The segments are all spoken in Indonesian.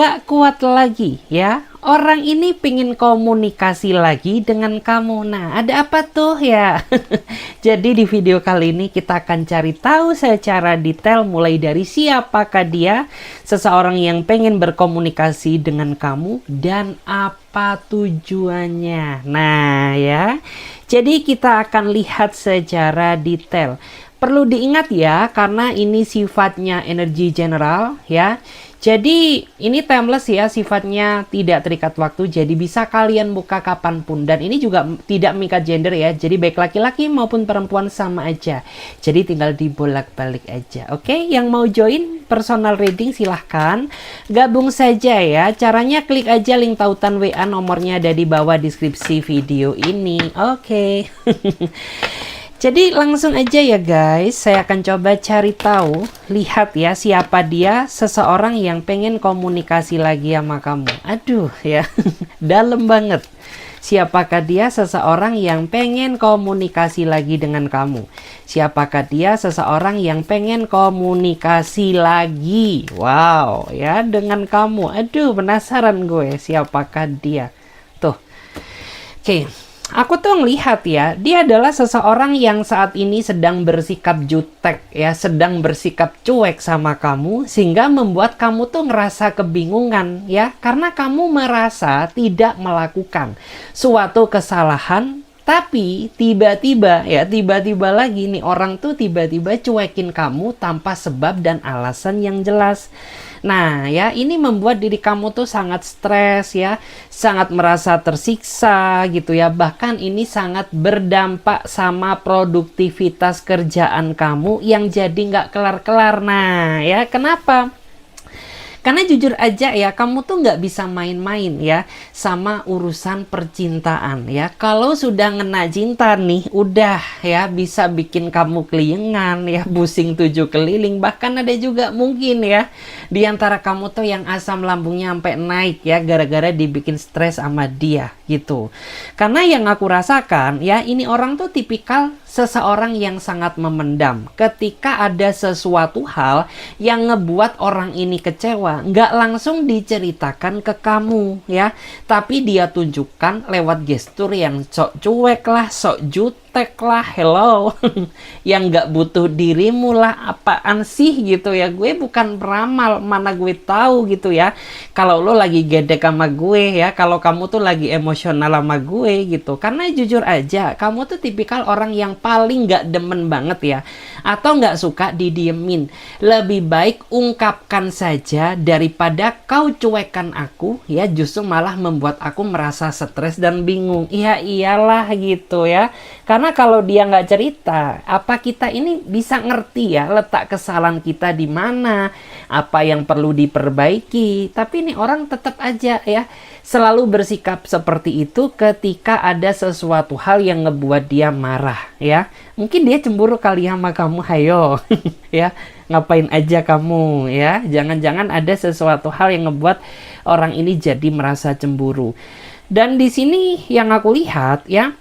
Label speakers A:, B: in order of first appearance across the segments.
A: Gak kuat lagi ya. Orang ini pengen komunikasi lagi dengan kamu. Nah, ada apa tuh ya? Jadi di video kali ini kita akan cari tahu secara detail mulai dari siapakah dia, seseorang yang pengen berkomunikasi dengan kamu, dan apa tujuannya. Nah ya, jadi kita akan lihat secara detail. Perlu diingat ya, karena ini sifatnya energi general ya. Jadi ini timeless ya, sifatnya tidak terikat waktu, jadi bisa kalian buka kapanpun. Dan ini juga tidak mengikat gender ya, jadi baik laki-laki maupun perempuan sama aja. Jadi tinggal dibolak-balik aja. Oke, yang mau join personal reading silahkan gabung saja ya. Caranya klik aja link tautan WA, nomornya ada di bawah deskripsi video ini. Oke. Jadi langsung aja ya guys, saya akan coba cari tahu, lihat ya siapa dia, seseorang yang pengen komunikasi lagi sama kamu. Aduh ya, dalam banget. Siapakah dia, seseorang yang pengen komunikasi lagi dengan kamu? Siapakah dia, seseorang yang pengen komunikasi lagi? Wow ya, dengan kamu. Aduh, penasaran gue siapakah dia. Tuh, oke. Aku tuh ngelihat ya, dia adalah seseorang yang saat ini sedang bersikap jutek ya, sedang bersikap cuek sama kamu, sehingga membuat kamu tuh ngerasa kebingungan ya, karena kamu merasa tidak melakukan suatu kesalahan, tapi tiba-tiba ya, tiba-tiba lagi nih orang tuh tiba-tiba cuekin kamu tanpa sebab dan alasan yang jelas. Nah ya, ini membuat diri kamu tuh sangat stres ya, sangat merasa tersiksa gitu ya. Bahkan ini sangat berdampak sama produktivitas kerjaan kamu yang jadi nggak kelar-kelar. Nah ya, kenapa? Karena jujur aja ya, kamu tuh nggak bisa main-main ya sama urusan percintaan ya. Kalau sudah ngena cinta nih, udah ya bisa bikin kamu keliengan ya, pusing 7 keliling. Bahkan ada juga mungkin ya di antara kamu tuh yang asam lambungnya sampai naik ya, gara-gara dibikin stres sama dia gitu. Karena yang aku rasakan ya, ini orang tuh tipikal seseorang yang sangat memendam. Ketika ada sesuatu hal yang ngebuat orang ini kecewa, nggak langsung diceritakan ke kamu ya, tapi dia tunjukkan lewat gestur yang sok cuek lah, sok jutek lah, hello yang nggak butuh dirimu lah, apaan sih gitu ya. Gue bukan peramal, mana gue tahu gitu ya kalau lo lagi gedek sama gue ya, kalau kamu tuh lagi emosional sama gue gitu. Karena jujur aja, kamu tuh tipikal orang yang paling nggak demen banget ya, atau nggak suka didiemin. Lebih baik ungkapkan saja daripada kau cuekkan aku ya, justru malah membuat aku merasa stres dan bingung. Iya iyalah gitu ya, karena kalau dia nggak cerita, apa kita ini bisa ngerti ya letak kesalahan kita di mana, apa yang perlu diperbaiki. Tapi ini orang tetap aja ya selalu bersikap seperti itu ketika ada sesuatu hal yang ngebuat dia marah ya. Mungkin dia cemburu kali sama kamu, hayo ya, ngapain aja kamu ya. Jangan-jangan ada sesuatu hal yang ngebuat orang ini jadi merasa cemburu. Dan di sini yang aku lihat ya,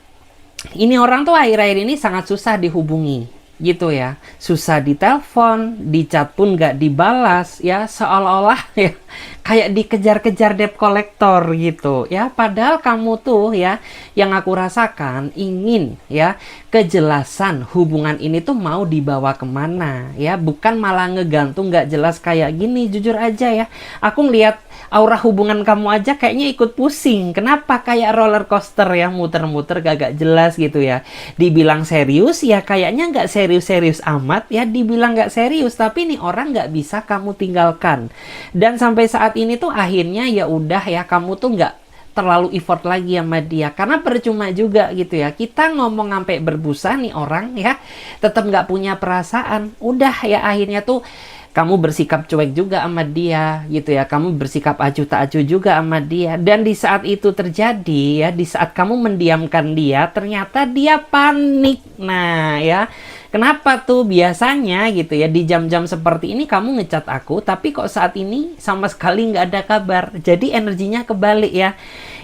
A: ini orang tuh akhir-akhir ini sangat susah dihubungi gitu ya, susah ditelepon, di chat pun gak dibalas ya, seolah-olah ya kayak dikejar-kejar debt collector gitu ya. Padahal kamu tuh ya, yang aku rasakan ingin ya kejelasan hubungan ini tuh mau dibawa kemana ya, bukan malah ngegantung gak jelas kayak gini. Jujur aja ya, aku ngeliat aura hubungan kamu aja kayaknya ikut pusing. Kenapa? Kayak roller coaster ya, muter-muter gak jelas gitu ya. Dibilang serius ya kayaknya nggak serius-serius amat ya, dibilang nggak serius tapi nih orang nggak bisa kamu tinggalkan. Dan sampai saat ini tuh akhirnya ya udah ya, kamu tuh nggak terlalu effort lagi sama dia, karena percuma juga gitu ya, kita ngomong sampai berbusa nih orang ya tetap nggak punya perasaan. Udah ya akhirnya tuh kamu bersikap cuek juga sama dia gitu ya, kamu bersikap acuh tak acuh juga sama dia. Dan di saat itu terjadi ya, di saat kamu mendiamkan dia, ternyata dia panik. Nah ya, kenapa tuh? Biasanya gitu ya di jam-jam seperti ini kamu ngecat aku, tapi kok saat ini sama sekali nggak ada kabar. Jadi energinya kebalik ya,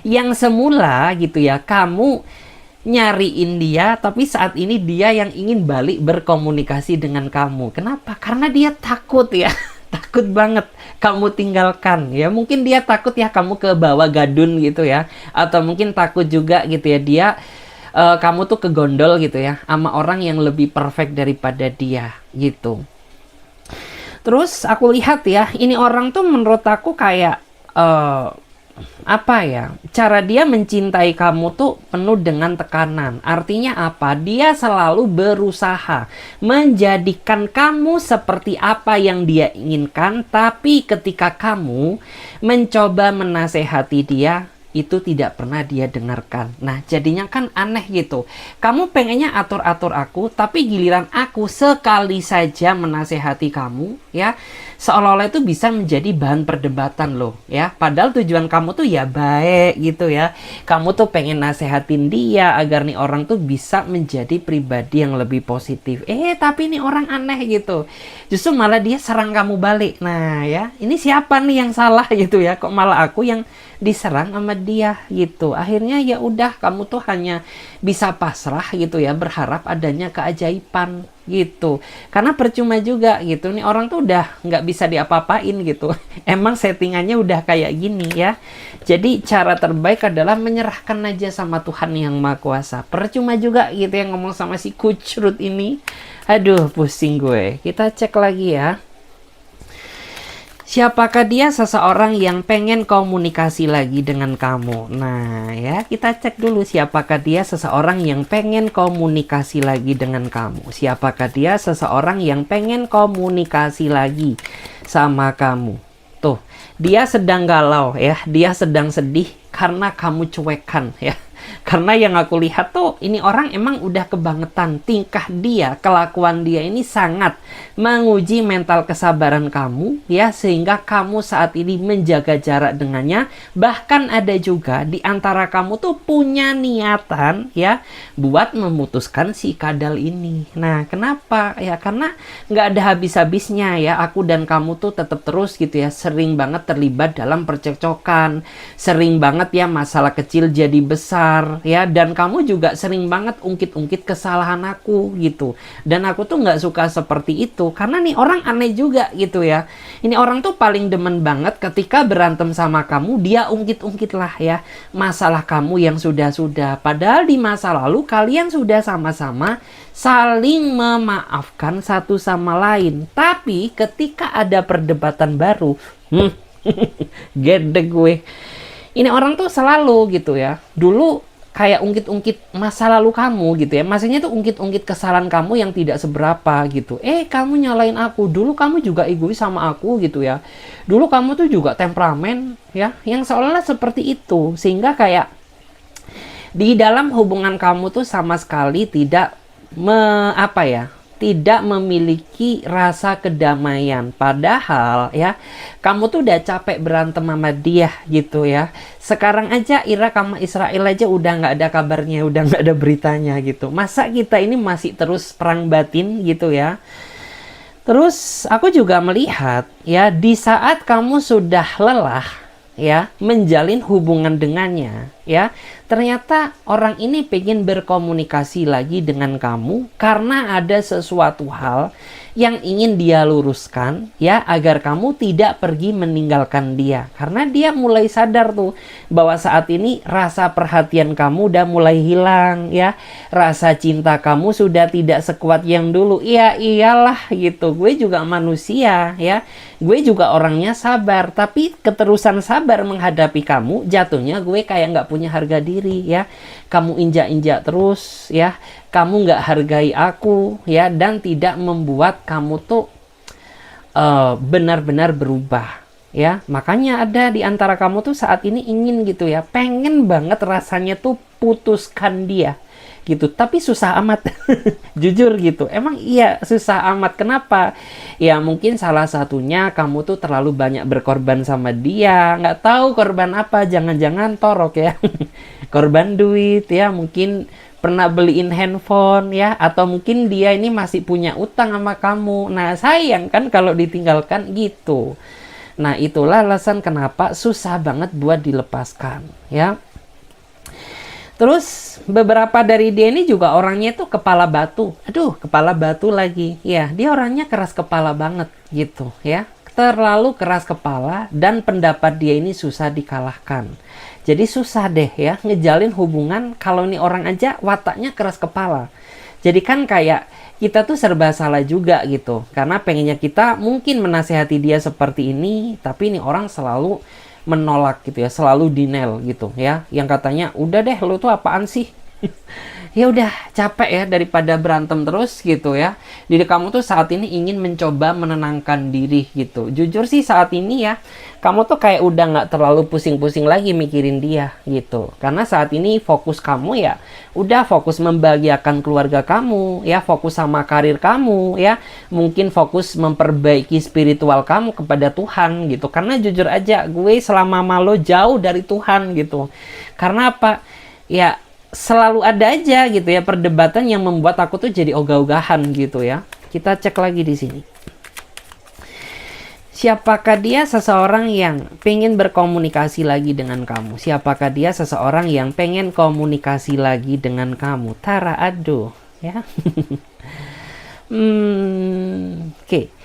A: yang semula gitu ya kamu nyariin dia, tapi saat ini dia yang ingin balik berkomunikasi dengan kamu. Kenapa? Karena dia takut ya takut banget kamu tinggalkan ya. Mungkin dia takut ya kamu ke bawah gadun gitu ya, atau mungkin takut juga gitu ya dia kamu tuh kegondol gitu ya sama orang yang lebih perfect daripada dia gitu. Terus aku lihat ya, ini orang tuh menurut aku kayak apa ya, cara dia mencintai kamu tuh penuh dengan tekanan. Artinya apa? Dia selalu berusaha menjadikan kamu seperti apa yang dia inginkan, tapi ketika kamu mencoba menasehati dia, itu tidak pernah dia dengarkan. Nah, jadinya kan aneh gitu. Kamu pengennya atur-atur aku, tapi giliran aku sekali saja menasehati kamu, ya, seolah-olah itu bisa menjadi bahan perdebatan loh, ya. Padahal tujuan kamu tuh ya baik gitu ya. Kamu tuh pengen nasehatin dia agar nih orang tuh bisa menjadi pribadi yang lebih positif. Tapi ini orang aneh gitu. Justru malah dia serang kamu balik. Nah, ya, ini siapa nih yang salah gitu ya? Kok malah aku yang diserang sama dia gitu. Akhirnya ya udah, kamu tuh hanya bisa pasrah gitu ya, berharap adanya keajaiban gitu. Karena percuma juga gitu, nih orang tuh udah nggak bisa diapa-apain gitu. Emang settingannya udah kayak gini ya. Jadi cara terbaik adalah menyerahkan aja sama Tuhan yang Maha Kuasa. Percuma juga gitu yang ngomong sama si kucrut ini. Aduh, pusing gue. Kita cek lagi ya. Siapakah dia? Seseorang yang pengen komunikasi lagi dengan kamu. Nah ya, kita cek dulu siapakah dia. Seseorang yang pengen komunikasi lagi dengan kamu. Siapakah dia? Seseorang yang pengen komunikasi lagi sama kamu. Tuh, dia sedang galau ya, dia sedang sedih karena kamu cuekkan ya. Karena yang aku lihat tuh, ini orang emang udah kebangetan. Tingkah dia, kelakuan dia ini sangat menguji mental kesabaran kamu ya, sehingga kamu saat ini menjaga jarak dengannya. Bahkan ada juga di antara kamu tuh punya niatan ya buat memutuskan si kadal ini. Nah, kenapa? Ya karena nggak ada habis-habisnya ya, aku dan kamu tuh tetap terus gitu ya, sering banget terlibat dalam percekcokan, sering banget ya masalah kecil jadi besar ya, dan kamu juga sering banget ungkit-ungkit kesalahan aku gitu. Dan aku tuh nggak suka seperti itu, karena nih orang aneh juga gitu ya. Ini orang tuh paling demen banget ketika berantem sama kamu, dia ungkit-ungkit lah ya masalah kamu yang sudah-sudah. Padahal di masa lalu kalian sudah sama-sama saling memaafkan satu sama lain. Tapi ketika ada perdebatan baru, gede gue. Ini orang tuh selalu gitu ya. Dulu kayak ungkit-ungkit masa lalu kamu gitu ya. Maksudnya tuh ungkit-ungkit kesalahan kamu yang tidak seberapa gitu. Kamu nyalain aku. Dulu kamu juga egois sama aku gitu ya. Dulu kamu tuh juga temperamen ya. Yang seolah-olah seperti itu. Sehingga kayak di dalam hubungan kamu tuh sama sekali tidak tidak memiliki rasa kedamaian. Padahal ya, kamu tuh udah capek berantem sama dia gitu ya. Sekarang aja Irak sama Israel aja udah nggak ada kabarnya, udah nggak ada beritanya gitu. Masa kita ini masih terus perang batin gitu ya. Terus aku juga melihat ya, di saat kamu sudah lelah ya menjalin hubungan dengannya ya, ternyata orang ini pengen berkomunikasi lagi dengan kamu karena ada sesuatu hal yang ingin dia luruskan ya, agar kamu tidak pergi meninggalkan dia. Karena dia mulai sadar tuh bahwa saat ini rasa perhatian kamu udah mulai hilang ya, rasa cinta kamu sudah tidak sekuat yang dulu. Iya iyalah gitu, gue juga manusia ya, gue juga orangnya sabar, tapi keterusan sabar menghadapi kamu, jatuhnya gue kayak nggak punya harga diri ya. Kamu injak-injak terus ya, kamu nggak hargai aku ya, dan tidak membuat kamu tuh benar-benar berubah ya. Makanya ada di antara kamu tuh saat ini ingin gitu ya, pengen banget rasanya tuh putuskan dia gitu, tapi susah amat. Jujur gitu, emang iya susah amat. Kenapa? Ya mungkin salah satunya kamu tuh terlalu banyak berkorban sama dia. Nggak tahu korban apa, jangan-jangan torok ya. Korban duit ya, mungkin pernah beliin handphone ya, atau mungkin dia ini masih punya utang sama kamu. Nah sayang kan kalau ditinggalkan gitu. Nah itulah alasan kenapa susah banget buat dilepaskan ya. Terus beberapa dari dia ini juga orangnya tuh kepala batu. Aduh, kepala batu lagi. Ya, dia orangnya keras kepala banget gitu ya. terlalu keras kepala dan pendapat dia ini susah dikalahkan. Jadi susah deh ya ngejalin hubungan kalau ini orang aja wataknya keras kepala. Jadi kan kayak kita tuh serba salah juga gitu. Karena pengennya kita mungkin menasehati dia seperti ini, tapi ini orang selalu menolak gitu ya, selalu denial gitu ya. Yang katanya, "Udah deh, lu tuh apaan sih?" Ya udah, capek ya daripada berantem terus gitu ya. Diri kamu tuh saat ini ingin mencoba menenangkan diri gitu. Jujur sih saat ini ya, kamu tuh kayak udah nggak terlalu pusing-pusing lagi mikirin dia gitu. Karena saat ini fokus kamu ya udah fokus membahagiakan keluarga kamu ya, fokus sama karir kamu ya. Mungkin fokus memperbaiki spiritual kamu kepada Tuhan gitu. Karena jujur aja gue selama malu jauh dari Tuhan gitu. Karena apa? Ya selalu ada aja gitu ya perdebatan yang membuat aku tuh jadi ogah-ogahan gitu ya. Kita cek lagi di sini. Siapakah dia? Seseorang yang pengen berkomunikasi lagi dengan kamu. Siapakah dia? Seseorang yang pengen komunikasi lagi dengan kamu. Tara, aduh ya. Oke.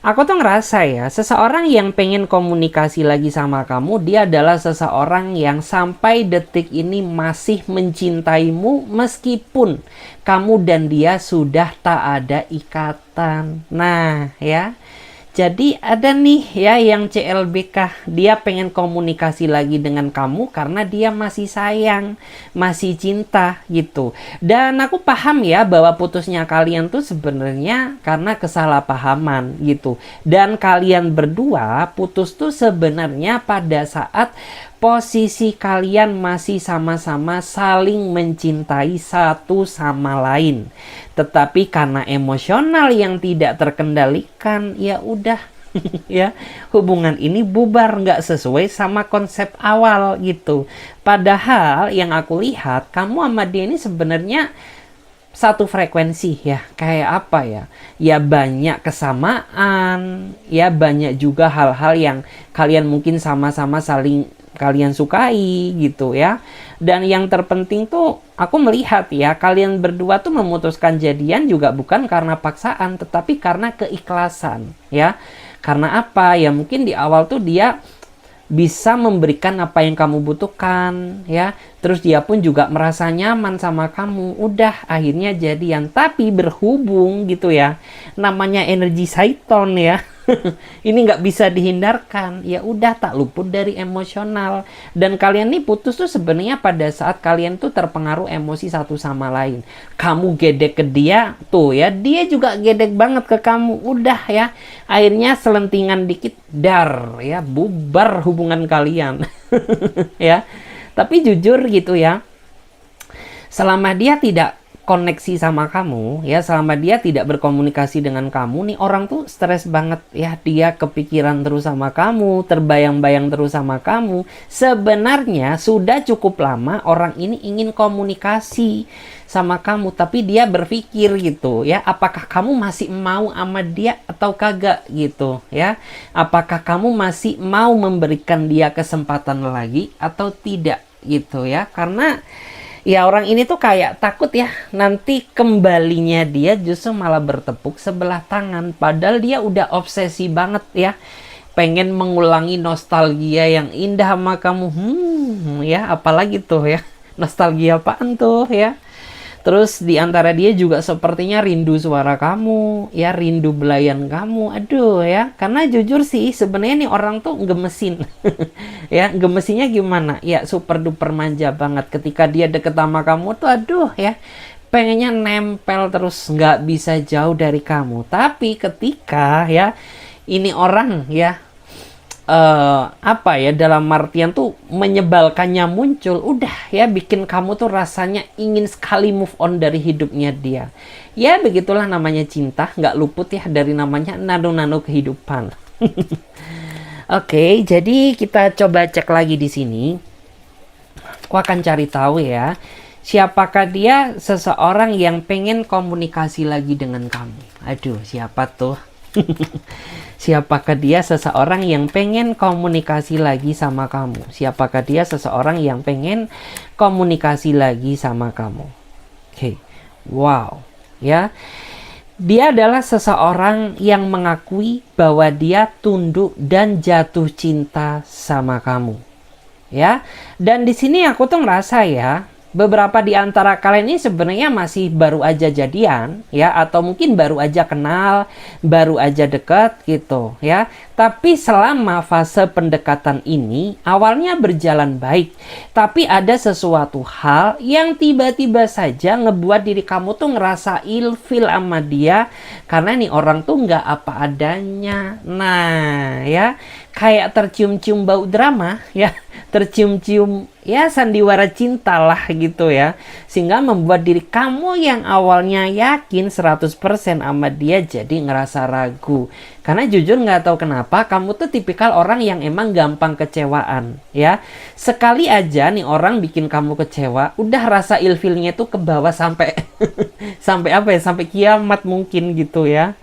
A: Aku tuh ngerasa ya, seseorang yang pengen komunikasi lagi sama kamu, dia adalah seseorang yang sampai detik ini masih mencintaimu meskipun kamu dan dia sudah tak ada ikatan. Nah, ya. Jadi ada nih ya yang CLBK, dia pengen komunikasi lagi dengan kamu karena dia masih sayang, masih cinta gitu. Dan aku paham ya bahwa putusnya kalian tuh sebenarnya karena kesalahpahaman gitu. Dan kalian berdua putus tuh sebenarnya pada saat posisi kalian masih sama-sama saling mencintai satu sama lain. Tetapi karena emosional yang tidak terkendalikan, ya udah ya hubungan ini bubar, nggak sesuai sama konsep awal gitu. Padahal yang aku lihat kamu sama dia ini sebenarnya satu frekuensi ya, kayak apa ya, ya banyak kesamaan, ya banyak juga hal-hal yang kalian mungkin sama-sama saling kalian sukai gitu ya. Dan yang terpenting tuh aku melihat ya, kalian berdua tuh memutuskan jadian juga bukan karena paksaan, tetapi karena keikhlasan ya. Karena apa ya, mungkin di awal tuh dia bisa memberikan apa yang kamu butuhkan ya, terus dia pun juga merasa nyaman sama kamu, udah akhirnya jadian. Tapi berhubung gitu ya, namanya energi Saiton ya. Ini nggak bisa dihindarkan, ya udah tak luput dari emosional. Dan kalian nih putus tuh sebenarnya pada saat kalian tuh terpengaruh emosi satu sama lain. Kamu gedek ke dia tuh ya, dia juga gedek banget ke kamu, udah ya akhirnya selentingan dikit dar ya, bubar hubungan kalian. Ya tapi jujur gitu ya, selama dia tidak koneksi sama kamu ya, selama dia tidak berkomunikasi dengan kamu nih, orang tuh stres banget ya, dia kepikiran terus sama kamu, terbayang-bayang terus sama kamu. Sebenarnya sudah cukup lama orang ini ingin komunikasi sama kamu, tapi dia berpikir gitu ya, apakah kamu masih mau sama dia atau kagak gitu ya, apakah kamu masih mau memberikan dia kesempatan lagi atau tidak gitu ya. Karena ya orang ini tuh kayak takut ya, nanti kembalinya dia justru malah bertepuk sebelah tangan. Padahal dia udah obsesi banget ya, pengen mengulangi nostalgia yang indah sama kamu. Ya apalagi tuh ya, nostalgia apaan tuh ya. Terus di antara dia juga sepertinya rindu suara kamu, ya rindu belayan kamu. Aduh ya, karena jujur sih sebenarnya nih orang tuh gemesin. Ya, gemesinya gimana? Ya super duper manja banget. Ketika dia deket sama kamu tuh aduh ya, pengennya nempel terus, nggak bisa jauh dari kamu. Tapi ketika ya ini orang ya apa ya, dalam artian tuh menyebalkannya muncul, udah ya bikin kamu tuh rasanya ingin sekali move on dari hidupnya dia. Ya begitulah namanya cinta, nggak luput ya dari namanya nano-nano kehidupan. Oke, jadi kita coba cek lagi di sini. Aku akan cari tahu ya, siapakah dia? Seseorang yang pengen komunikasi lagi dengan kamu. Aduh, siapa tuh? Siapakah dia? Seseorang yang pengen komunikasi lagi sama kamu. Siapakah dia? Seseorang yang pengen komunikasi lagi sama kamu. Oke. Wow. Ya. Dia adalah seseorang yang mengakui bahwa dia tunduk dan jatuh cinta sama kamu. Ya, dan di sini aku tuh ngerasa ya, beberapa di antara kalian ini sebenarnya masih baru aja jadian ya, atau mungkin baru aja kenal, baru aja deket gitu ya. Tapi selama fase pendekatan ini awalnya berjalan baik, tapi ada sesuatu hal yang tiba-tiba saja ngebuat diri kamu tuh ngerasa ilfil sama dia karena nih orang tuh nggak apa adanya. Nah ya, kayak tercium-cium bau drama ya, tercium-cium ya sandiwara cinta lah gitu ya, sehingga membuat diri kamu yang awalnya yakin 100% sama dia jadi ngerasa ragu. Karena jujur nggak tahu kenapa kamu tuh tipikal orang yang emang gampang kecewaan ya. Sekali aja nih orang bikin kamu kecewa, udah rasa ilfilnya tuh ke bawah sampai sampai apa ya, sampai kiamat mungkin gitu ya.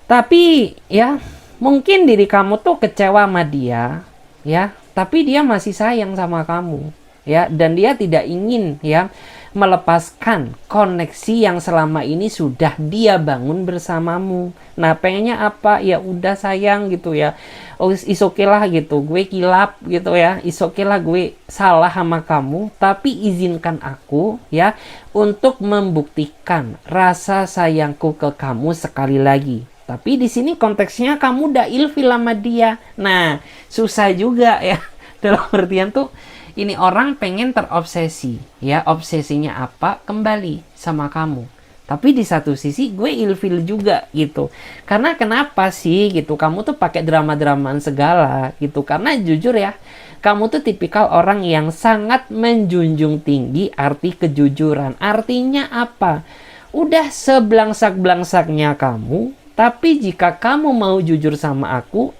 A: Tapi ya mungkin diri kamu tuh kecewa sama dia ya, tapi dia masih sayang sama kamu ya, dan dia tidak ingin ya melepaskan koneksi yang selama ini sudah dia bangun bersamamu. Nah, pengennya apa? Ya udah sayang gitu ya. Oh, is okay lah gitu. Gue kilap gitu ya. Is okay lah gue salah sama kamu, tapi izinkan aku ya untuk membuktikan rasa sayangku ke kamu sekali lagi. Tapi di sini konteksnya kamu udah ilfil sama dia. Nah, susah juga ya. Dalam artian tuh ini orang pengen terobsesi ya, obsesinya apa? Kembali sama kamu. Tapi di satu sisi gue ilfil juga gitu. Karena kenapa sih gitu kamu tuh pakai drama-dramaan segala gitu. Karena jujur ya, kamu tuh tipikal orang yang sangat menjunjung tinggi arti kejujuran. Artinya apa? Udah sebelangsak-belangsaknya kamu, tapi jika kamu mau jujur sama aku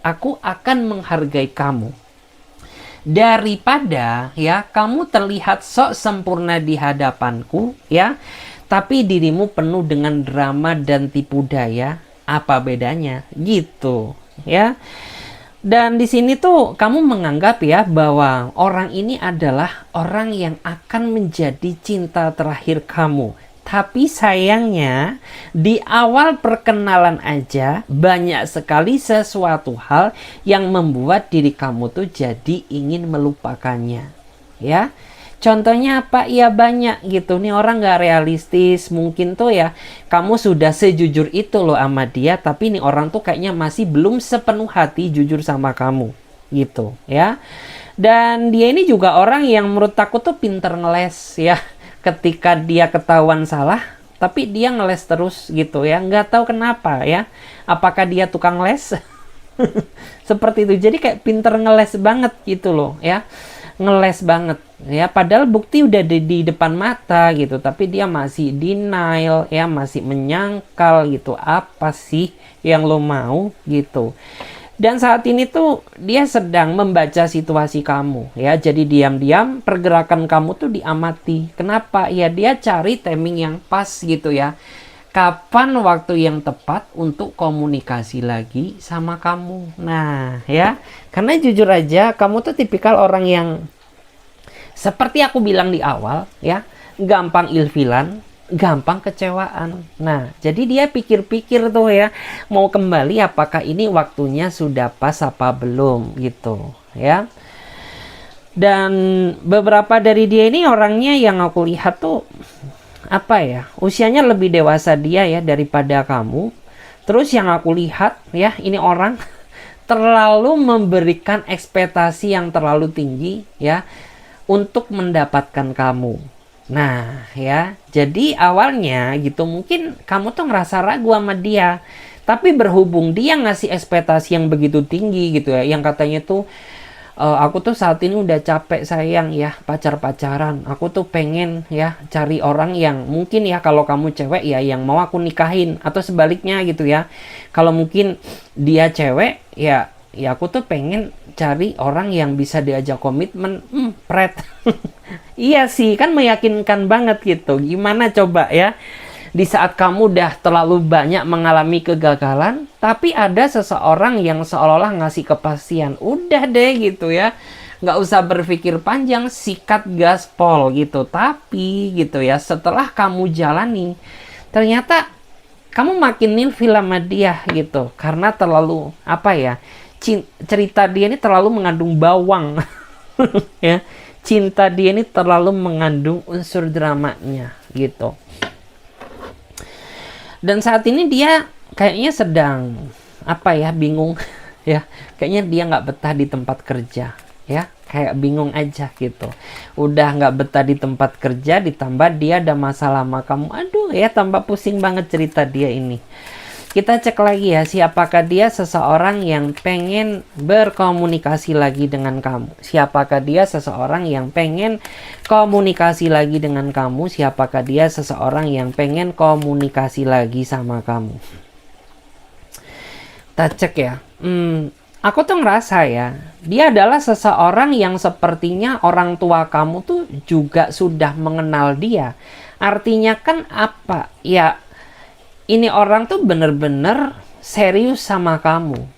A: akan menghargai kamu. Daripada ya kamu terlihat sok sempurna di hadapanku ya, tapi dirimu penuh dengan drama dan tipu daya, apa bedanya gitu ya. Dan di sini tuh kamu menganggap ya bahwa orang ini adalah orang yang akan menjadi cinta terakhir kamu. Tapi sayangnya di awal perkenalan aja banyak sekali sesuatu hal yang membuat diri kamu tuh jadi ingin melupakannya. Ya, contohnya apa? Ya banyak gitu. Nih orang gak realistis. Mungkin tuh ya kamu sudah sejujur itu loh sama dia, tapi nih orang tuh kayaknya masih belum sepenuh hati jujur sama kamu gitu ya. Dan dia ini juga orang yang menurut aku tuh pinter ngeles ya. Ketika dia ketahuan salah, tapi dia ngeles terus gitu ya, nggak tahu kenapa ya, apakah dia tukang les seperti itu. Jadi kayak pinter ngeles banget gitu loh ya, ngeles banget ya, padahal bukti udah di depan mata gitu, tapi dia masih denial ya, masih menyangkal gitu. Apa sih yang lo mau gitu. Dan saat ini tuh dia sedang membaca situasi kamu ya. Jadi diam-diam pergerakan kamu tuh diamati. Kenapa? Ya dia cari timing yang pas gitu ya. Kapan waktu yang tepat untuk komunikasi lagi sama kamu. Nah ya, karena jujur aja kamu tuh tipikal orang yang seperti aku bilang di awal ya, gampang ilfilan, gampang kecewaan. Nah, jadi dia pikir-pikir tuh ya, mau kembali apakah ini waktunya sudah pas apa belum gitu ya. Dan beberapa dari dia ini orangnya yang aku lihat tuh apa ya, usianya lebih dewasa dia ya daripada kamu. Terus yang aku lihat ya, ini orang terlalu memberikan ekspektasi yang terlalu tinggi ya untuk mendapatkan kamu. Nah ya, jadi awalnya gitu mungkin kamu tuh ngerasa ragu sama dia. Tapi berhubung dia ngasih ekspektasi yang begitu tinggi gitu ya, yang katanya tuh aku tuh saat ini udah capek sayang ya pacar-pacaran. Aku tuh pengen ya cari orang yang mungkin ya kalau kamu cewek ya yang mau aku nikahin. Atau sebaliknya gitu ya, kalau mungkin dia cewek ya aku tuh pengen cari orang yang bisa diajak komitmen. Pret. Iya sih, kan meyakinkan banget gitu. Gimana coba ya, di saat kamu udah terlalu banyak mengalami kegagalan, tapi ada seseorang yang seolah-olah ngasih kepastian. Udah deh gitu ya, nggak usah berpikir panjang, sikat gaspol gitu. Tapi gitu ya, setelah kamu jalani, ternyata kamu makin ilfil sama dia gitu, karena terlalu apa ya, cerita dia ini terlalu mengandung bawang. Ya, cinta dia ini terlalu mengandung unsur dramanya gitu. Dan saat ini dia kayaknya sedang apa ya, bingung ya, kayaknya dia nggak betah di tempat kerja ya, kayak bingung aja gitu. Udah nggak betah di tempat kerja, ditambah dia ada masalah sama kamu, aduh ya, tambah pusing banget cerita dia ini. Kita cek lagi ya, siapakah dia seseorang yang pengen berkomunikasi lagi dengan kamu. Siapakah dia seseorang yang pengen komunikasi lagi dengan kamu. Siapakah dia seseorang yang pengen komunikasi lagi sama kamu. Kita cek ya. Aku tuh ngerasa ya, dia adalah seseorang yang sepertinya orang tua kamu tuh juga sudah mengenal dia. Artinya kan apa? Ya, ini orang tuh bener-bener serius sama kamu.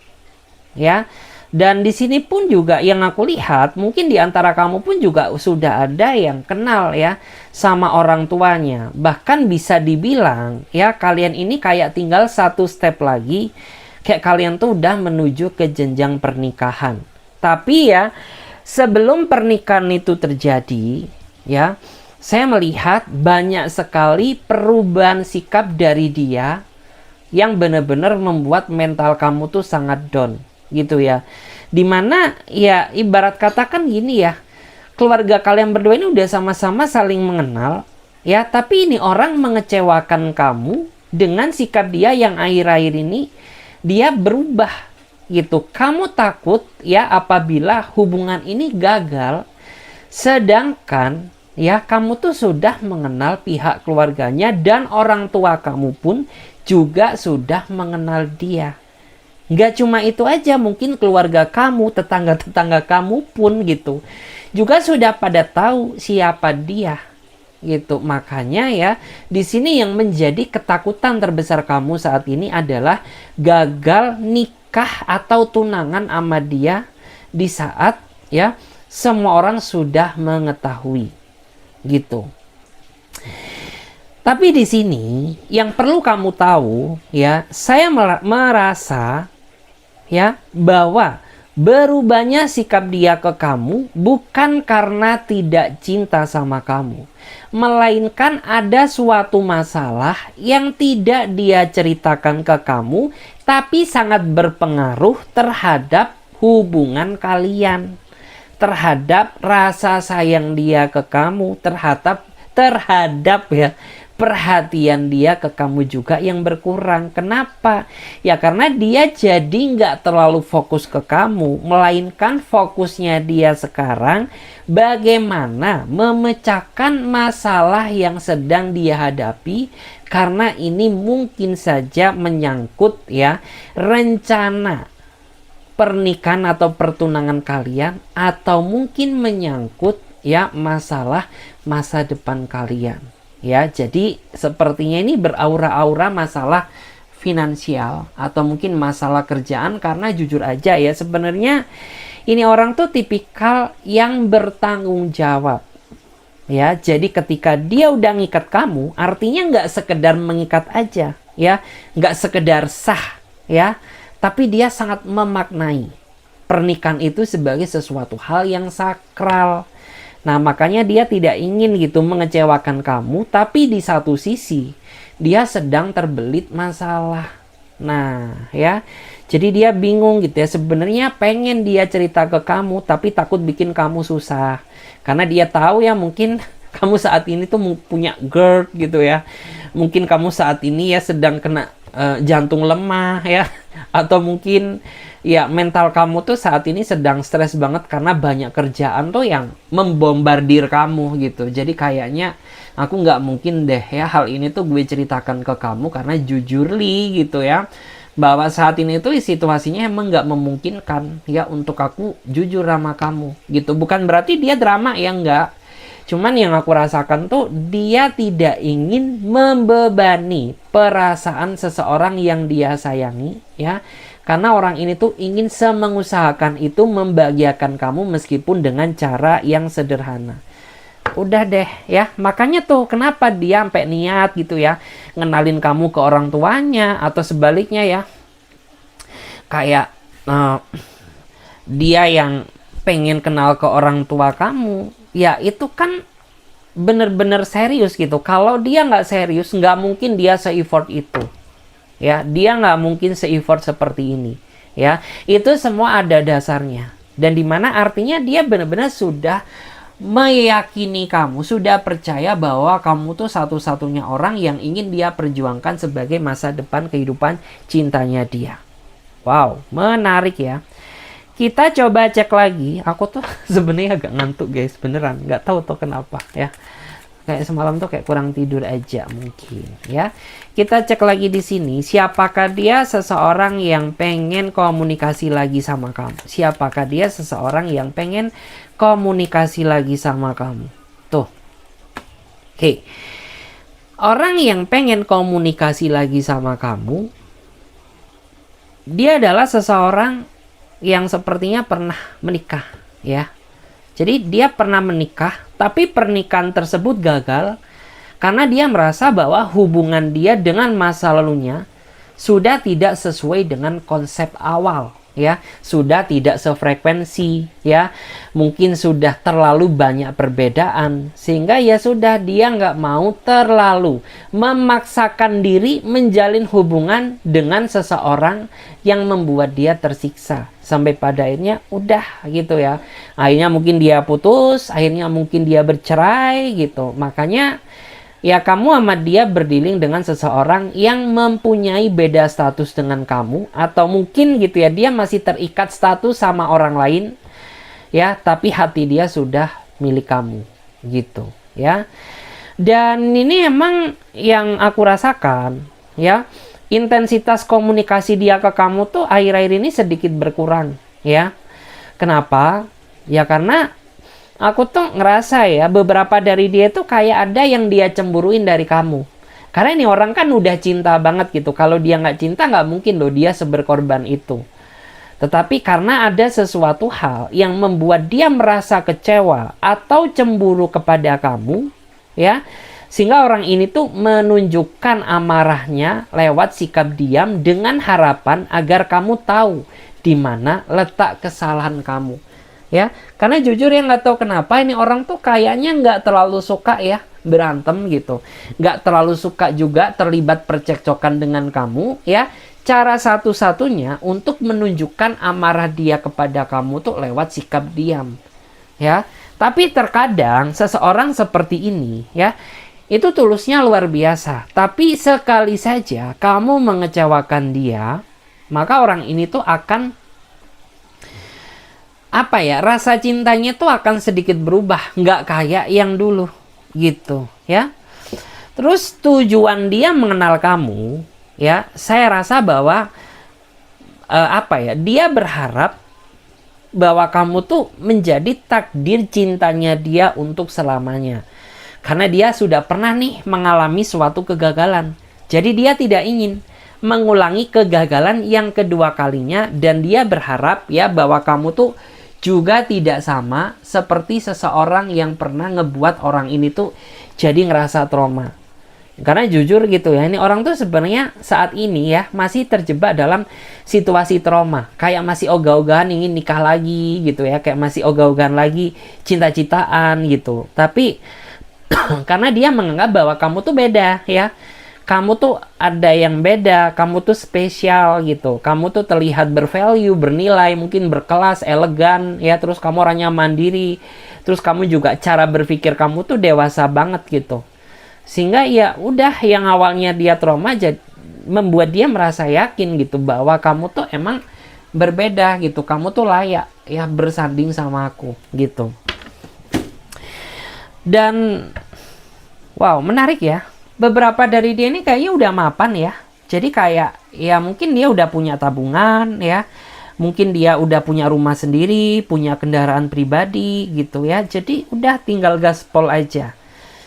A: Ya. Dan di sini pun juga yang aku lihat, mungkin di antara kamu pun juga sudah ada yang kenal ya sama orang tuanya. Bahkan bisa dibilang ya, kalian ini kayak tinggal satu step lagi, kayak kalian tuh udah menuju ke jenjang pernikahan. Tapi ya, sebelum pernikahan itu terjadi, ya, saya melihat banyak sekali perubahan sikap dari dia yang benar-benar membuat mental kamu tuh sangat down, gitu ya. Dimana ya, ibarat katakan gini ya, keluarga kalian berdua ini udah sama-sama saling mengenal, ya, tapi ini orang mengecewakan kamu dengan sikap dia yang akhir-akhir ini dia berubah gitu. Kamu takut ya apabila hubungan ini gagal, sedangkan ya kamu tuh sudah mengenal pihak keluarganya dan orang tua kamu pun juga sudah mengenal dia. Nggak cuma itu aja, mungkin keluarga kamu, tetangga-tetangga kamu pun gitu juga sudah pada tahu siapa dia gitu. Makanya ya, di sini yang menjadi ketakutan terbesar kamu saat ini adalah gagal nikah atau tunangan sama dia di saat ya semua orang sudah mengetahui gitu. Tapi di sini yang perlu kamu tahu ya, saya merasa ya bahwa berubahnya sikap dia ke kamu bukan karena tidak cinta sama kamu, melainkan ada suatu masalah yang tidak dia ceritakan ke kamu, tapi sangat berpengaruh terhadap hubungan kalian, terhadap rasa sayang dia ke kamu, terhadap ya perhatian dia ke kamu juga yang berkurang. Kenapa? Ya karena dia jadi nggak terlalu fokus ke kamu, melainkan fokusnya dia sekarang bagaimana memecahkan masalah yang sedang dia hadapi, karena ini mungkin saja menyangkut ya rencana pernikahan atau pertunangan kalian, atau mungkin menyangkut ya masalah masa depan kalian. Ya, jadi sepertinya ini beraura-aura masalah finansial atau mungkin masalah kerjaan, karena jujur aja ya, sebenarnya ini orang tuh tipikal yang bertanggung jawab. Ya, jadi ketika dia udah ngikat kamu, artinya nggak sekedar mengikat aja, ya, nggak sekedar sah, ya, tapi dia sangat memaknai pernikahan itu sebagai sesuatu hal yang sakral. Nah, makanya dia tidak ingin gitu mengecewakan kamu, tapi di satu sisi dia sedang terbelit masalah. Nah, ya. Jadi dia bingung gitu ya. Sebenarnya pengen dia cerita ke kamu, tapi takut bikin kamu susah. Karena dia tahu ya, mungkin kamu saat ini tuh punya GERD gitu ya. Mungkin kamu saat ini ya sedang kena jantung lemah ya. Atau mungkin ya mental kamu tuh saat ini sedang stres banget karena banyak kerjaan tuh yang membombardir kamu gitu. Jadi kayaknya aku nggak mungkin deh ya hal ini tuh gue ceritakan ke kamu, karena jujur li gitu ya, bahwa saat ini tuh situasinya emang nggak memungkinkan ya untuk aku jujur sama kamu gitu. Bukan berarti dia drama ya, enggak. Cuman yang aku rasakan tuh dia tidak ingin membebani perasaan seseorang yang dia sayangi ya. Karena orang ini tuh ingin semengusahakan itu membahagiakan kamu meskipun dengan cara yang sederhana. udah deh ya. Makanya tuh kenapa dia sampai niat gitu ya ngenalin kamu ke orang tuanya, atau sebaliknya ya, kayak dia yang pengen kenal ke orang tua kamu. Ya itu kan bener-bener serius gitu. Kalau dia nggak serius, nggak mungkin dia se-effort itu ya. Dia nggak mungkin se-effort seperti ini ya. Itu semua ada dasarnya, dan dimana artinya dia benar-benar sudah meyakini kamu, sudah percaya bahwa kamu tuh satu-satunya orang yang ingin dia perjuangkan sebagai masa depan kehidupan cintanya dia. Wow, menarik ya. Kita coba cek lagi. Aku tuh sebenarnya agak ngantuk guys, beneran. Nggak tahu tuh kenapa ya. Kayak semalam tuh kayak kurang tidur aja mungkin ya. Kita cek lagi di sini. Siapakah dia seseorang yang pengen komunikasi lagi sama kamu? Siapakah dia seseorang yang pengen komunikasi lagi sama kamu? Tuh. Oke. Orang yang pengen komunikasi lagi sama kamu, dia adalah seseorang yang sepertinya pernah menikah ya. Jadi dia pernah menikah, tapi pernikahan tersebut gagal karena dia merasa bahwa hubungan dia dengan masa lalunya sudah tidak sesuai dengan konsep awal ya, sudah tidak sefrekuensi ya, mungkin sudah terlalu banyak perbedaan, sehingga ya sudah, dia nggak mau terlalu memaksakan diri menjalin hubungan dengan seseorang yang membuat dia tersiksa, sampai pada akhirnya udah gitu ya, akhirnya mungkin dia putus, akhirnya mungkin dia bercerai gitu. Makanya ya kamu sama dia berdealing dengan seseorang yang mempunyai beda status dengan kamu, atau mungkin gitu ya, dia masih terikat status sama orang lain ya, tapi hati dia sudah milik kamu gitu ya. Dan ini emang yang aku rasakan ya, intensitas komunikasi dia ke kamu tuh akhir-akhir ini sedikit berkurang ya. Kenapa? Ya karena aku tuh ngerasa ya, beberapa dari dia tuh kayak ada yang dia cemburuin dari kamu. Karena ini orang kan udah cinta banget gitu. Kalau dia nggak cinta, nggak mungkin loh dia seberkorban itu. Tetapi karena ada sesuatu hal yang membuat dia merasa kecewa atau cemburu kepada kamu, ya, sehingga orang ini tuh menunjukkan amarahnya lewat sikap diam dengan harapan agar kamu tahu di mana letak kesalahan kamu. Ya, karena jujur ya nggak tahu kenapa ini orang tuh kayaknya nggak terlalu suka ya berantem gitu, nggak terlalu suka juga terlibat percekcokan dengan kamu ya. Cara satu-satunya untuk menunjukkan amarah dia kepada kamu tuh lewat sikap diam ya. Tapi terkadang seseorang seperti ini ya, itu tulusnya luar biasa, tapi sekali saja kamu mengecewakan dia, maka orang ini tuh akan apa ya, rasa cintanya tuh akan sedikit berubah, nggak kayak yang dulu gitu ya. Terus tujuan dia mengenal kamu ya, saya rasa bahwa apa ya, dia berharap bahwa kamu tuh menjadi takdir cintanya dia untuk selamanya, karena dia sudah pernah nih mengalami suatu kegagalan, jadi dia tidak ingin mengulangi kegagalan yang kedua kalinya, dan dia berharap ya bahwa kamu tuh juga tidak sama seperti seseorang yang pernah ngebuat orang ini tuh jadi ngerasa trauma. Karena jujur gitu ya, ini orang tuh sebenarnya saat ini ya masih terjebak dalam situasi trauma. Kayak masih ogah-ogahan ingin nikah lagi gitu ya, kayak masih ogah-ogahan lagi cinta-cintaan gitu. Tapi karena dia menganggap bahwa kamu tuh beda ya, kamu tuh ada yang beda, kamu tuh spesial gitu, kamu tuh terlihat bervalue, bernilai, mungkin berkelas, elegan ya, terus kamu orangnya mandiri, terus kamu juga cara berpikir kamu tuh dewasa banget gitu, sehingga ya udah, yang awalnya dia trauma jadi membuat dia merasa yakin gitu bahwa kamu tuh emang berbeda gitu, kamu tuh layak ya bersanding sama aku gitu. Dan wow, menarik ya, beberapa dari dia ini kayaknya udah mapan ya. Jadi kayak ya mungkin dia udah punya tabungan ya, mungkin dia udah punya rumah sendiri, punya kendaraan pribadi gitu ya. Jadi udah tinggal gaspol aja.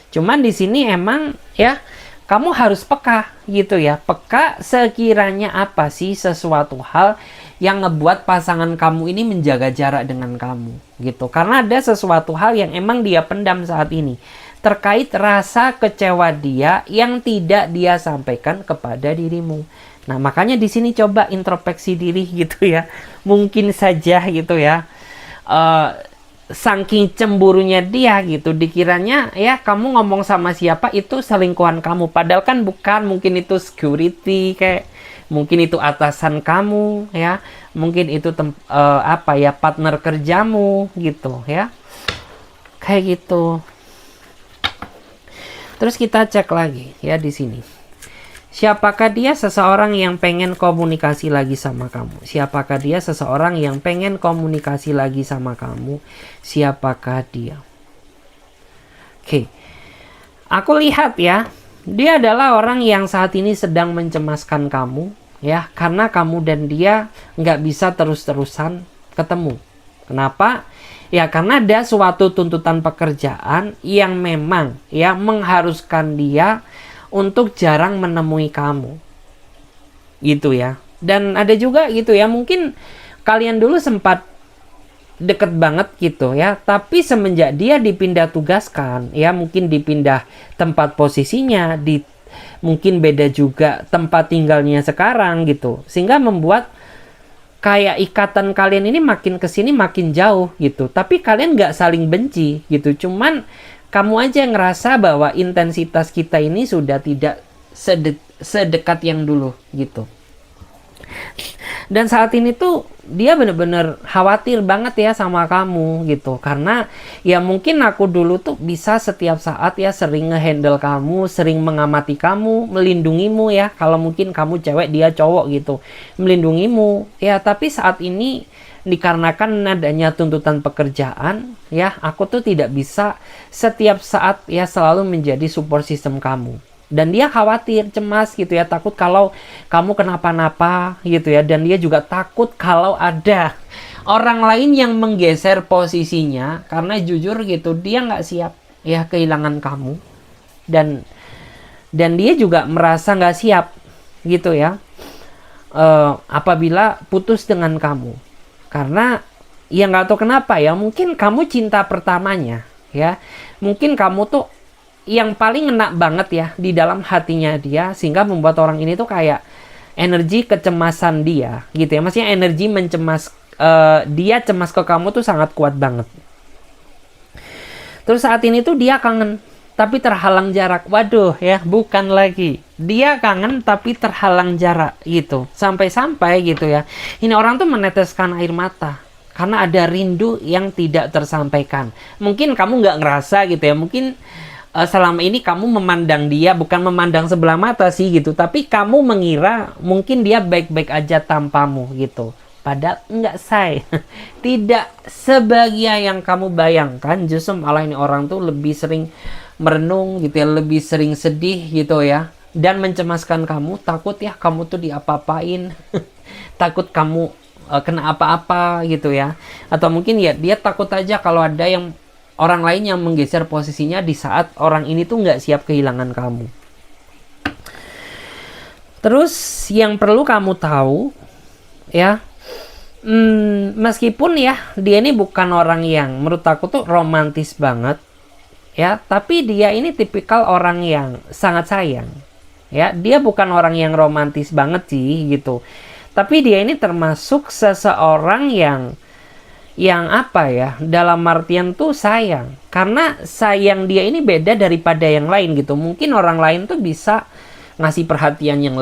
A: Cuman di sini emang ya kamu harus peka gitu ya. Peka sekiranya apa sih sesuatu hal yang ngebuat pasangan kamu ini menjaga jarak dengan kamu gitu. Karena ada sesuatu hal yang emang dia pendam saat ini terkait rasa kecewa dia yang tidak dia sampaikan kepada dirimu. Nah, makanya di sini coba introspeksi diri gitu ya. Mungkin saja gitu ya. Saking cemburunya dia gitu, dikiranya ya kamu ngomong sama siapa itu selingkuhan kamu. Padahal kan bukan, mungkin itu security, kayak mungkin itu atasan kamu ya. Mungkin itu partner kerjamu gitu ya. Kayak gitu. Terus kita cek lagi ya di sini. Siapakah dia? Seseorang yang pengen komunikasi lagi sama kamu. Siapakah dia? Seseorang yang pengen komunikasi lagi sama kamu. Siapakah dia? Oke. Aku lihat ya, dia adalah orang yang saat ini sedang mencemaskan kamu ya, karena kamu dan dia nggak bisa terus-terusan ketemu. Kenapa? Ya karena ada suatu tuntutan pekerjaan yang memang ya mengharuskan dia untuk jarang menemui kamu. Gitu ya. Dan ada juga gitu ya, mungkin kalian dulu sempat deket banget gitu ya, tapi semenjak dia dipindah tugaskan ya, mungkin dipindah tempat posisinya, mungkin beda juga tempat tinggalnya sekarang gitu, sehingga membuat kayak ikatan kalian ini makin kesini makin jauh gitu. Tapi kalian nggak saling benci gitu. Cuman kamu aja ngerasa bahwa intensitas kita ini sudah tidak sedekat yang dulu gitu. Dan saat ini tuh dia bener-bener khawatir banget ya sama kamu gitu. Karena ya mungkin aku dulu tuh bisa setiap saat ya sering ngehandle kamu, sering mengamati kamu, melindungimu ya. Kalau mungkin kamu cewek dia cowok gitu, melindungimu ya. Tapi saat ini dikarenakan adanya tuntutan pekerjaan ya, aku tuh tidak bisa setiap saat ya selalu menjadi support system kamu. Dan dia khawatir, cemas gitu ya, takut kalau kamu kenapa-napa gitu ya. Dan dia juga takut kalau ada orang lain yang menggeser posisinya, karena jujur gitu dia nggak siap ya kehilangan kamu. Dan dia juga merasa nggak siap gitu ya apabila putus dengan kamu. Karena ya nggak tahu kenapa ya, mungkin kamu cinta pertamanya ya, mungkin kamu tuh yang paling ngena banget ya di dalam hatinya dia, sehingga membuat orang ini tuh kayak energi kecemasan dia gitu ya, maksudnya energi mencemas dia cemas ke kamu tuh sangat kuat banget. Terus saat ini tuh dia kangen tapi terhalang jarak. Waduh ya, bukan lagi dia kangen tapi terhalang jarak gitu, sampai-sampai gitu ya ini orang tuh meneteskan air mata karena ada rindu yang tidak tersampaikan. Mungkin kamu nggak ngerasa gitu ya, mungkin selama ini kamu memandang dia, bukan memandang sebelah mata sih gitu, tapi kamu mengira mungkin dia baik-baik aja tanpamu gitu. Padahal enggak, say. Tidak sebahagia yang kamu bayangkan. Justru malah ini orang tuh lebih sering merenung gitu ya, lebih sering sedih gitu ya, dan mencemaskan kamu, takut ya kamu tuh diapa-apain. Takut kamu kena apa-apa gitu ya. Atau mungkin ya dia takut aja kalau ada yang orang lain yang menggeser posisinya di saat orang ini tuh nggak siap kehilangan kamu. Terus yang perlu kamu tahu ya, meskipun ya dia ini bukan orang yang menurut aku tuh romantis banget ya, tapi dia ini tipikal orang yang sangat sayang ya. Dia bukan orang yang romantis banget sih gitu, tapi dia ini termasuk seseorang yang apa ya, dalam artian tuh sayang. Karena sayang dia ini beda daripada yang lain gitu. Mungkin orang lain tuh bisa ngasih perhatian yang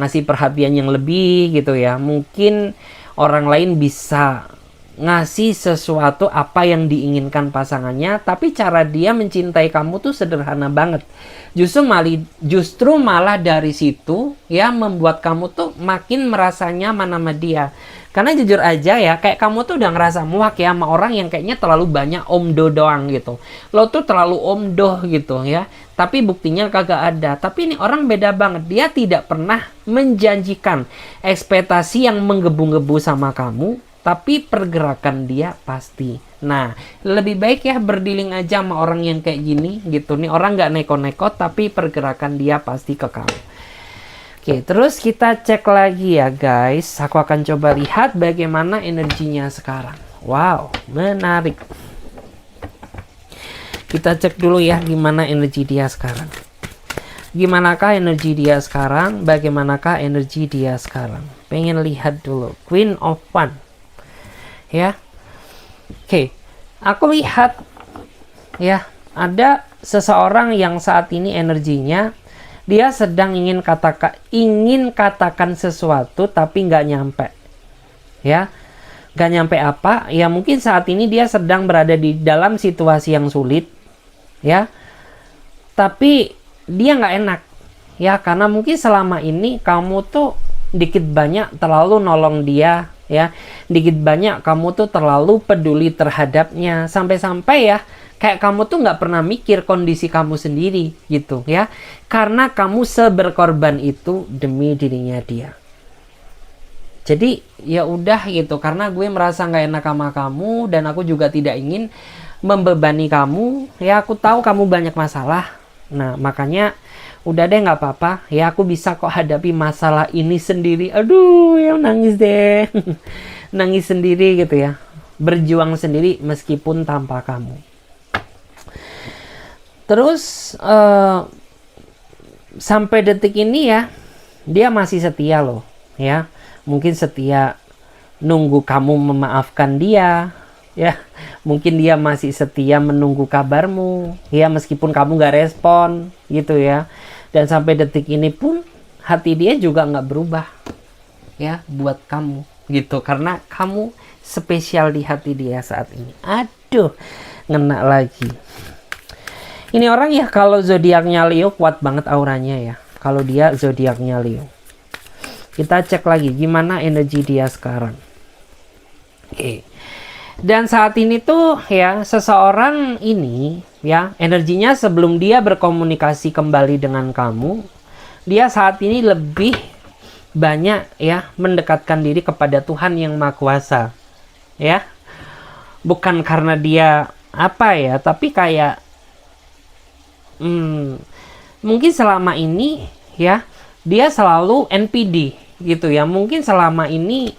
A: ngasih perhatian yang lebih gitu ya. Mungkin orang lain bisa ngasih sesuatu apa yang diinginkan pasangannya, tapi cara dia mencintai kamu tuh sederhana banget. Justru malah dari situ ya membuat kamu tuh makin merasa nyaman sama dia. Karena jujur aja ya, kayak kamu tuh udah ngerasa muak ya sama orang yang kayaknya terlalu banyak omdo doang gitu. Lo tuh terlalu omdo gitu ya, tapi buktinya kagak ada. Tapi ini orang beda banget. Dia tidak pernah menjanjikan ekspektasi yang menggebu-gebu sama kamu, tapi pergerakan dia pasti. Nah, lebih baik ya berdealing aja sama orang yang kayak gini gitu. Nih orang nggak neko-neko, tapi pergerakan dia pasti ke kamu. Oke, terus kita cek lagi ya guys. Aku akan coba lihat bagaimana energinya sekarang. Wow, menarik. Kita cek dulu ya gimana energi dia sekarang. Gimanakah energi dia sekarang? Bagaimanakah energi dia sekarang? Pengen lihat dulu. Queen of Wands. Ya. Oke, aku lihat ya, ada seseorang yang saat ini energinya dia sedang ingin katakan sesuatu tapi nggak nyampe, ya, nggak nyampe apa? Ya mungkin saat ini dia sedang berada di dalam situasi yang sulit, ya, tapi dia nggak enak, ya, karena mungkin selama ini kamu tuh dikit banyak terlalu nolong dia, ya, dikit banyak kamu tuh terlalu peduli terhadapnya, sampai-sampai ya kayak kamu tuh nggak pernah mikir kondisi kamu sendiri gitu ya, karena kamu seberkorban itu demi dirinya dia. Jadi ya udah gitu, karena gue merasa nggak enak sama kamu dan aku juga tidak ingin membebani kamu, ya, aku tahu kamu banyak masalah. Nah makanya udah deh, nggak apa-apa ya, aku bisa kok hadapi masalah ini sendiri. Aduh, yang nangis deh. Nangis sendiri gitu ya, berjuang sendiri meskipun tanpa kamu. Terus sampai detik ini ya, dia masih setia loh, ya. Mungkin setia nunggu kamu memaafkan dia, ya. Mungkin dia masih setia menunggu kabarmu, ya, meskipun kamu gak respon gitu ya. Dan sampai detik ini pun hati dia juga nggak berubah, ya, buat kamu gitu, karena kamu spesial di hati dia saat ini. Aduh, ngena lagi. Ini orang ya, kalau zodiaknya Leo kuat banget auranya ya. Kalau dia zodiaknya Leo. Kita cek lagi gimana energi dia sekarang. Oke. Dan saat ini tuh ya, seseorang ini ya, energinya sebelum dia berkomunikasi kembali dengan kamu, dia saat ini lebih banyak ya mendekatkan diri kepada Tuhan yang Maha Kuasa. Ya. Bukan karena dia apa ya, tapi kayak mungkin selama ini ya dia selalu NPD gitu ya. Mungkin selama ini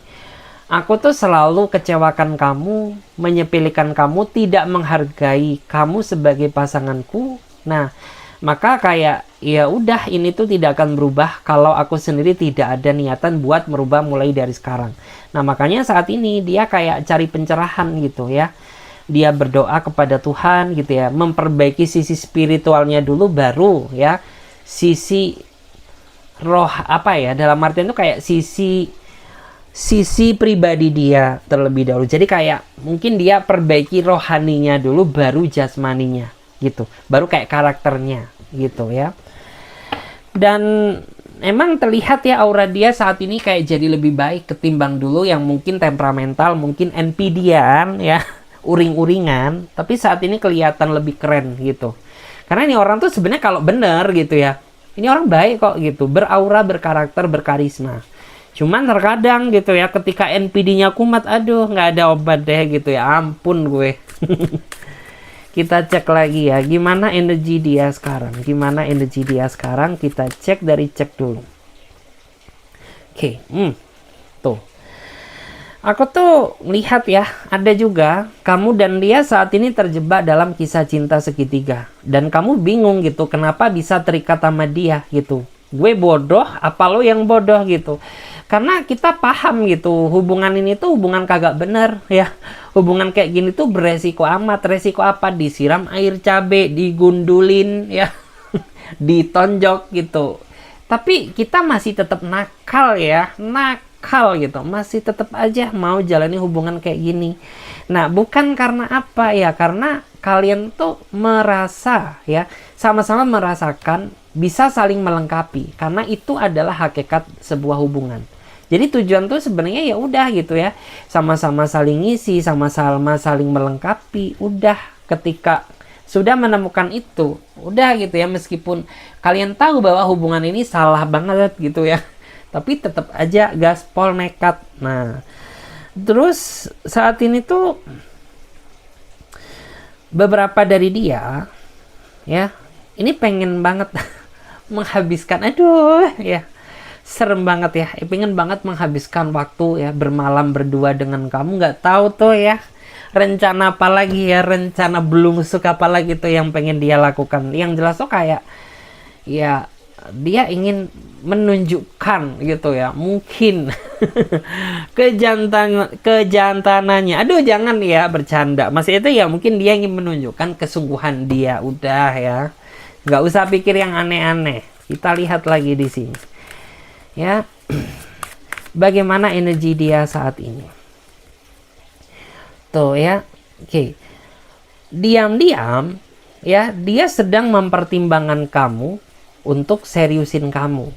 A: aku tuh selalu kecewakan kamu, menyepelekan kamu, tidak menghargai kamu sebagai pasanganku. Nah, maka kayak ya udah, ini tuh tidak akan berubah kalau aku sendiri tidak ada niatan buat merubah mulai dari sekarang. Nah, makanya saat ini dia kayak cari pencerahan gitu ya. Dia berdoa kepada Tuhan gitu ya, memperbaiki sisi spiritualnya dulu, baru ya sisi roh apa ya, dalam artian itu kayak sisi pribadi dia terlebih dahulu. Jadi kayak mungkin dia perbaiki rohaninya dulu, baru jasmaninya gitu, baru kayak karakternya gitu ya. Dan emang terlihat ya aura dia saat ini kayak jadi lebih baik ketimbang dulu yang mungkin temperamental, mungkin NPD-an ya, uring-uringan, tapi saat ini kelihatan lebih keren gitu. Karena ini orang tuh sebenarnya kalau bener gitu ya, ini orang baik kok gitu, beraura, berkarakter, berkarisma. Cuman terkadang gitu ya, ketika NPD-nya kumat, aduh nggak ada obat deh gitu ya, ampun gue. Kita cek lagi ya, gimana energi dia sekarang. Gimana energi dia sekarang, kita cek dari cek dulu. Oke, tuh. Aku tuh lihat ya, ada juga kamu dan dia saat ini terjebak dalam kisah cinta segitiga. Dan kamu bingung gitu, kenapa bisa terikat sama dia gitu. Gue bodoh, apa lo yang bodoh gitu. Karena kita paham gitu, hubungan ini tuh hubungan kagak bener ya. Hubungan kayak gini tuh beresiko amat. Resiko apa? Disiram air cabe, digundulin ya, ditonjok gitu. Tapi kita masih tetap nakal ya, nakal gitu, masih tetap aja mau jalani hubungan kayak gini. Nah, bukan karena apa ya, karena kalian tuh merasa ya, sama-sama merasakan bisa saling melengkapi, karena itu adalah hakikat sebuah hubungan. Jadi tujuan tuh sebenarnya ya udah gitu ya, sama-sama saling ngisi, sama-sama saling melengkapi. Udah, ketika sudah menemukan itu, udah gitu ya, meskipun kalian tahu bahwa hubungan ini salah banget gitu ya, tapi tetap aja gaspol nekat. Nah, terus saat ini tuh beberapa dari dia ya, ini pengen banget menghabiskan, aduh ya, serem banget ya. Pengen banget menghabiskan waktu ya bermalam berdua dengan kamu. Nggak tahu tuh ya rencana apa lagi ya, rencana belum suka apa lagi tuh yang pengen dia lakukan. Yang jelas tuh kayak ya dia ingin menunjukkan gitu ya, mungkin kejantanannya. Aduh jangan ya bercanda, masih itu ya, mungkin dia ingin menunjukkan kesungguhan dia. Udah ya, nggak usah pikir yang aneh-aneh. Kita lihat lagi di sini ya, bagaimana energi dia saat ini tuh ya. Oke, diam-diam ya dia sedang mempertimbangkan kamu untuk seriusin kamu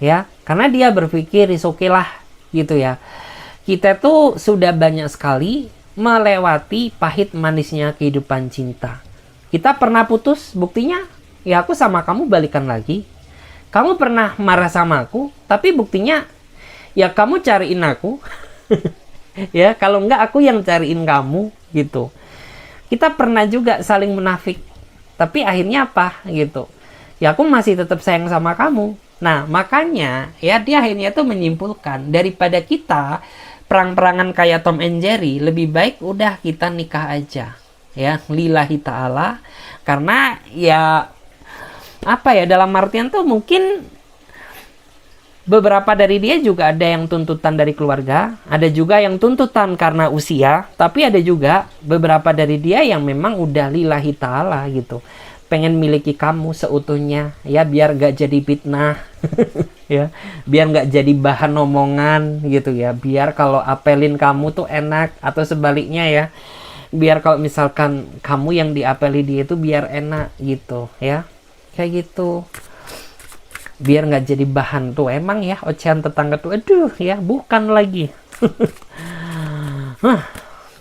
A: ya, karena dia berpikir is okay lah gitu ya. Kita tuh sudah banyak sekali melewati pahit manisnya kehidupan cinta. Kita pernah putus, buktinya ya aku sama kamu balikan lagi. Kamu pernah marah sama aku, tapi buktinya ya kamu cariin aku. Ya kalau enggak aku yang cariin kamu gitu. Kita pernah juga saling munafik, tapi akhirnya apa gitu, ya aku masih tetap sayang sama kamu. Nah makanya ya dia akhirnya tuh menyimpulkan, daripada kita perang-perangan kayak Tom and Jerry, lebih baik udah kita nikah aja ya, lillahi ta'ala. Karena ya apa ya, dalam artian tuh mungkin beberapa dari dia juga ada yang tuntutan dari keluarga, ada juga yang tuntutan karena usia, tapi ada juga beberapa dari dia yang memang udah lillahi ta'ala gitu, pengen miliki kamu seutuhnya ya, biar gak jadi fitnah. Ya biar gak jadi bahan omongan gitu ya, biar kalau apelin kamu tuh enak, atau sebaliknya ya, biar kalau misalkan kamu yang diapeli dia itu biar enak gitu ya, kayak gitu, biar gak jadi bahan tuh emang ya ocehan tetangga tuh, aduh ya bukan lagi.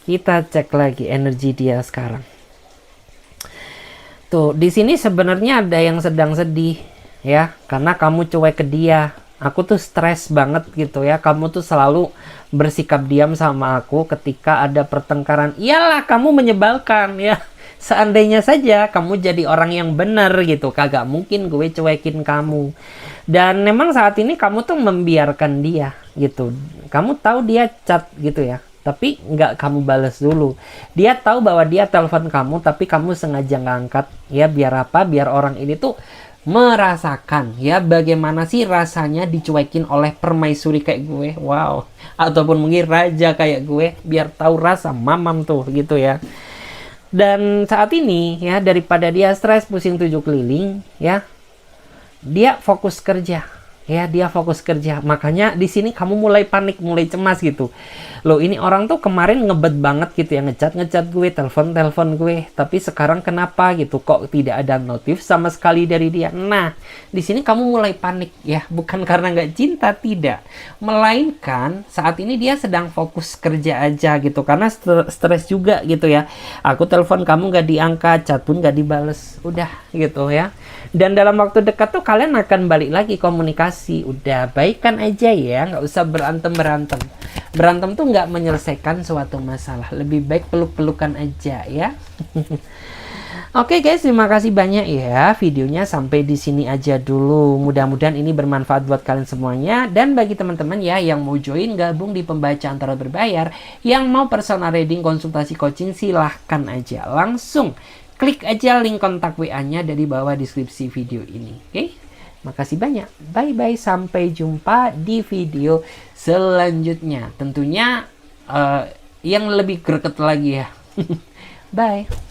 A: Kita cek lagi energi dia sekarang. Tuh, di sini sebenarnya ada yang sedang sedih ya, karena kamu cuek ke dia. Aku tuh stres banget gitu ya. Kamu tuh selalu bersikap diam sama aku ketika ada pertengkaran. Iyalah, kamu menyebalkan ya. Seandainya saja kamu jadi orang yang benar gitu, kagak mungkin gue cuekin kamu. Dan memang saat ini kamu tuh membiarkan dia gitu. Kamu tahu dia chat gitu ya, tapi nggak kamu balas dulu. Dia tahu bahwa dia telepon kamu, tapi kamu sengaja nggak angkat. Ya biar apa? Biar orang ini tuh merasakan ya bagaimana sih rasanya dicuekin oleh permaisuri kayak gue. Wow. Ataupun mungkin raja kayak gue, biar tahu rasa mamam tuh gitu ya. Dan saat ini ya, daripada dia stres pusing tujuh keliling ya, dia fokus kerja. Ya dia fokus kerja. Makanya di sini kamu mulai panik, mulai cemas gitu. Loh ini orang tuh kemarin ngebet banget gitu ya, ngecat gue, telepon gue, tapi sekarang kenapa gitu, kok tidak ada notif sama sekali dari dia. Nah di sini kamu mulai panik ya, bukan karena nggak cinta, tidak, melainkan saat ini dia sedang fokus kerja aja gitu, karena stres juga gitu ya. Aku telepon kamu nggak diangkat, chat pun nggak dibales, udah gitu ya. Dan dalam waktu dekat tuh kalian akan balik lagi komunikasi. Udah baikan aja ya, nggak usah berantem. Berantem tuh nggak menyelesaikan suatu masalah. Lebih baik peluk-pelukan aja ya. Oke guys, terima kasih banyak ya. Videonya sampai di sini aja dulu. Mudah-mudahan ini bermanfaat buat kalian semuanya. Dan bagi teman-teman ya yang mau join gabung di pembacaan tarot berbayar, yang mau personal reading, konsultasi coaching, silahkan aja langsung klik aja link kontak WA-nya dari bawah deskripsi video ini. Oke? Makasih banyak. Bye-bye. Sampai jumpa di video selanjutnya. Tentunya yang lebih greget lagi ya. Bye.